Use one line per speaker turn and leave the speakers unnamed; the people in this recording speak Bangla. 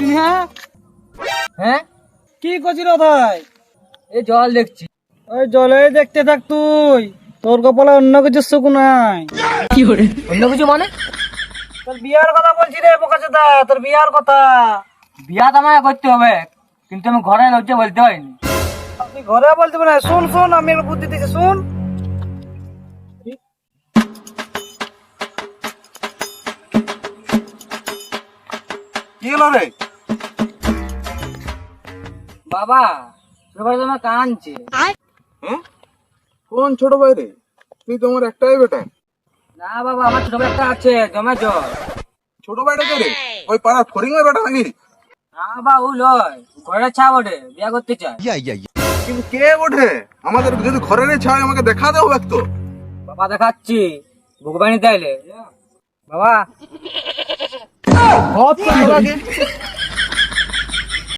করছিস হ্যাঁ?
হ্যাঁ,
কি করছিস রে ভাই?
এই জল দেখছি।
ওই জলে দেখতে থাক তুই, তোর কপালে অন্য কিছু সুখ নাই।
অন্য কিছু মানে?
তোর বিয়ার কথা বলছি রে বোকাচোদা, তোর বিয়ার কথা।
বিয়া তো আমাকে করতে হবে, কিন্তু আমি ঘরে লজ্জা বলতে পারিনি।
তুই ঘরে বলতে পারে? শুন শুন, আমি একটা বুদ্ধি দিচ্ছি, শুন।
কি হলো রে?
বাবা, সবাই তোমার কাঁদছে।
হ্যাঁ? কোন ছোট ভাই রে? তুই তোমার একটাই বেটা?
না বাবা, আমার ছোট একটা আছে, জমে জল।
ছোট ভাইটা কে রে? ওই পাড়ার ফরিং এর বেটা নাকি?
না বাবা, ও লয়, ঘরে ছা বটে, বিয়া করতে চায়।
কিন্তু কে ওঠে? আমাদের যদি ঘরে রে ছায় আমাকে দেখা দেও তো।
বাবা দেখাচ্ছি, ভগবানি তাইলে বাবা।
হপ তো